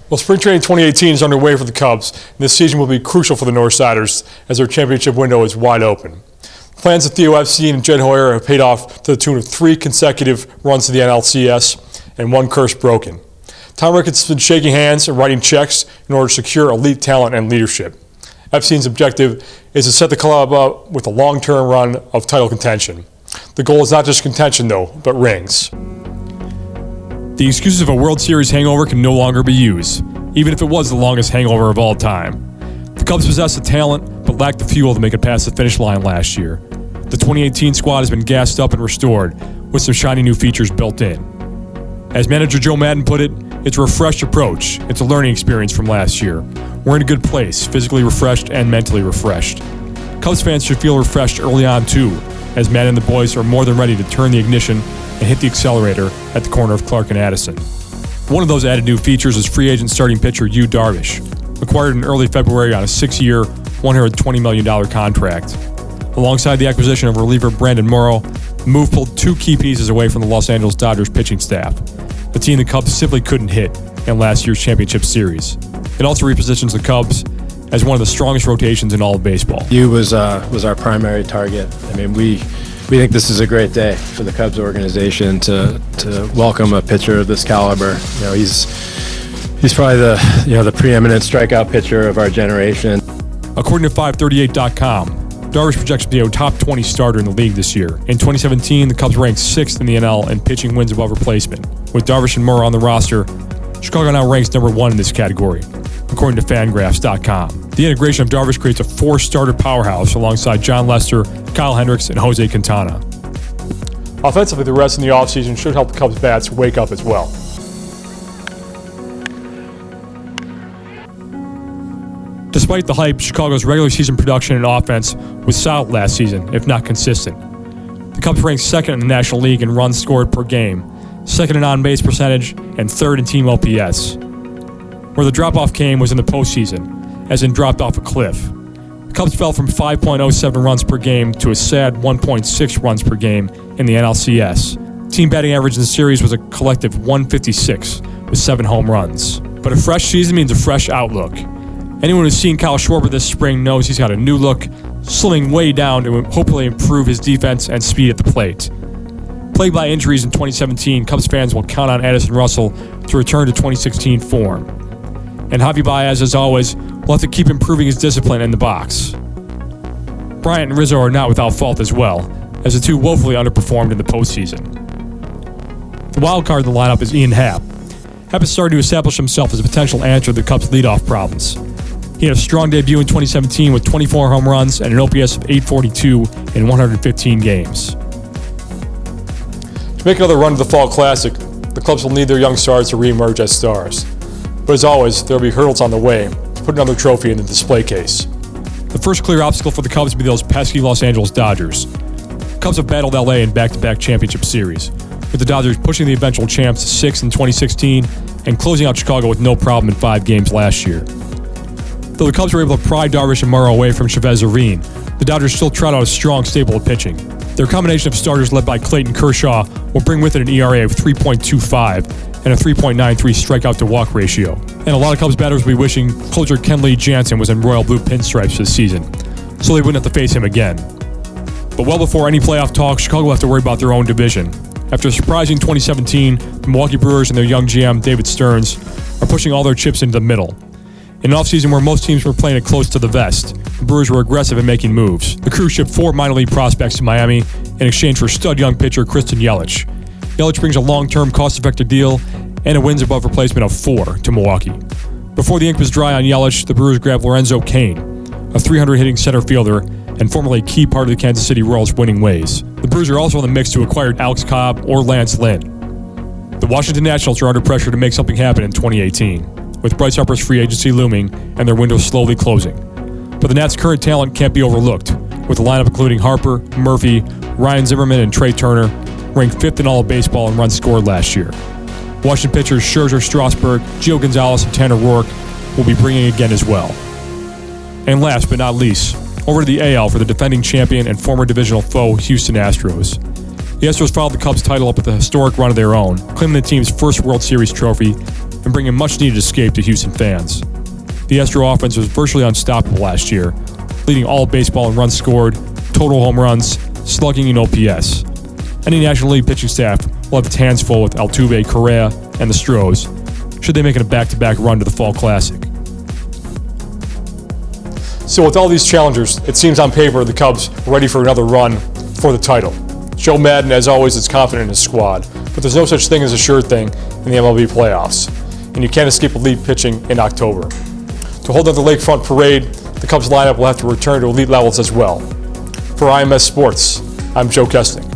Well, spring training 2018 is underway for the Cubs, and this season will be crucial for the Northsiders as their championship window is wide open. Plans of Theo Epstein and Jed Hoyer have paid off to the tune of 3 consecutive runs to the NLCS and 1 curse broken. Tom Ricketts has been shaking hands and writing checks in order to secure elite talent and leadership. Epstein's objective is to set the club up with a long-term run of title contention. The goal is not just contention, though, but rings. The excuses of a World Series hangover can no longer be used, even if it was the longest hangover of all time. The Cubs possess the talent, but lacked the fuel to make it past the finish line last year. The 2018 squad has been gassed up and restored, with some shiny new features built in. As manager Joe Maddon put it, it's a refreshed approach. It's a learning experience from last year. We're in a good place, physically refreshed and mentally refreshed. Cubs fans should feel refreshed early on too, as Maddon and the boys are more than ready to turn the ignition and hit the accelerator at the corner of Clark and Addison. One of those added new features is free agent starting pitcher Yu Darvish, acquired in early February on a 6-year, $120 million contract. Alongside the acquisition of reliever Brandon Morrow, the move pulled 2 key pieces away from the Los Angeles Dodgers pitching staff, the team the Cubs simply couldn't hit in last year's championship series. It also repositions the Cubs as one of the strongest rotations in all of baseball. Yu was our primary target. I mean, we think this is a great day for the Cubs organization to welcome a pitcher of this caliber. You know, he's probably the preeminent strikeout pitcher of our generation. According to 538.com, Darvish projects to be a top 20 starter in the league this year. In 2017, the Cubs ranked 6th in the NL in pitching wins above replacement. With Darvish and Morrow on the roster, Chicago now ranks number 1 in this category, according to Fangraphs.com. The integration of Darvish creates a 4-starter powerhouse alongside John Lester, Kyle Hendricks, and Jose Quintana. Offensively, the rest in the offseason should help the Cubs' bats wake up as well. Despite the hype, Chicago's regular season production and offense was solid last season, if not consistent. The Cubs ranked 2nd in the National League in runs scored per game, 2nd in on-base percentage, and 3rd in team OPS. Where the drop-off came was in the postseason, as in dropped off a cliff. The Cubs fell from 5.07 runs per game to a sad 1.6 runs per game in the NLCS. Team batting average in the series was a collective 156 with 7 home runs. But a fresh season means a fresh outlook. Anyone who's seen Kyle Schwarber this spring knows he's got a new look, slimming way down to hopefully improve his defense and speed at the plate. Plagued by injuries in 2017, Cubs fans will count on Addison Russell to return to 2016 form. And Javi Baez, as always, will have to keep improving his discipline in the box. Bryant and Rizzo are not without fault as well, as the two woefully underperformed in the postseason. The wild card in the lineup is Ian Happ. Happ has started to establish himself as a potential answer to the Cubs' leadoff problems. He had a strong debut in 2017 with 24 home runs and an OPS of .842 in 115 games. To make another run to the Fall Classic, the Cubs will need their young stars to re-emerge as stars. But as always, there will be hurdles on the way to put another trophy in the display case. The first clear obstacle for the Cubs will be those pesky Los Angeles Dodgers. The Cubs have battled LA in back-to-back championship series, with the Dodgers pushing the eventual champs to 6th in 2016 and closing out Chicago with no problem in 5 games last year. Though the Cubs were able to pry Darvish and Morrow away from Chavez Ravine, the Dodgers still trot out a strong stable of pitching. Their combination of starters led by Clayton Kershaw will bring with it an ERA of 3.25 and a 3.93 strikeout-to-walk ratio. And a lot of Cubs batters will be wishing closer Kenley Jansen was in royal blue pinstripes this season, so they wouldn't have to face him again. But well before any playoff talk, Chicago will have to worry about their own division. After a surprising 2017, the Milwaukee Brewers and their young GM, David Stearns, are pushing all their chips into the middle. In an offseason where most teams were playing it close to the vest, the Brewers were aggressive in making moves. The crew shipped 4 minor league prospects to Miami in exchange for stud young pitcher Christian Yelich. Yelich brings a long-term, cost-effective deal and a wins above replacement of 4 to Milwaukee. Before the ink was dry on Yelich, the Brewers grabbed Lorenzo Cain, a 300-hitting center fielder and formerly a key part of the Kansas City Royals' winning ways. The Brewers are also in the mix to acquire Alex Cobb or Lance Lynn. The Washington Nationals are under pressure to make something happen in 2018, with Bryce Harper's free agency looming and their window slowly closing. But the Nats' current talent can't be overlooked, with a lineup including Harper, Murphy, Ryan Zimmerman, and Trey Turner, ranked 5th in all of baseball in runs scored last year. Washington pitchers Scherzer, Strasburg, Gio Gonzalez, and Tanner Roark will be bringing again as well. And last but not least, over to the AL for the defending champion and former divisional foe Houston Astros. The Astros followed the Cubs title up with a historic run of their own, claiming the team's first World Series trophy and bring a much-needed escape to Houston fans. The Astro offense was virtually unstoppable last year, leading all baseball in runs scored, total home runs, slugging, and OPS. Any National League pitching staff will have its hands full with Altuve, Correa, and the Stros, should they make it a back-to-back run to the Fall Classic. So with all these challengers, it seems on paper the Cubs are ready for another run for the title. Joe Madden, as always, is confident in his squad, but there's no such thing as a sure thing in the MLB playoffs, and you can't escape elite pitching in October. To hold another Lakefront parade, the Cubs lineup will have to return to elite levels as well. For IMS Sports, I'm Joe Kesting.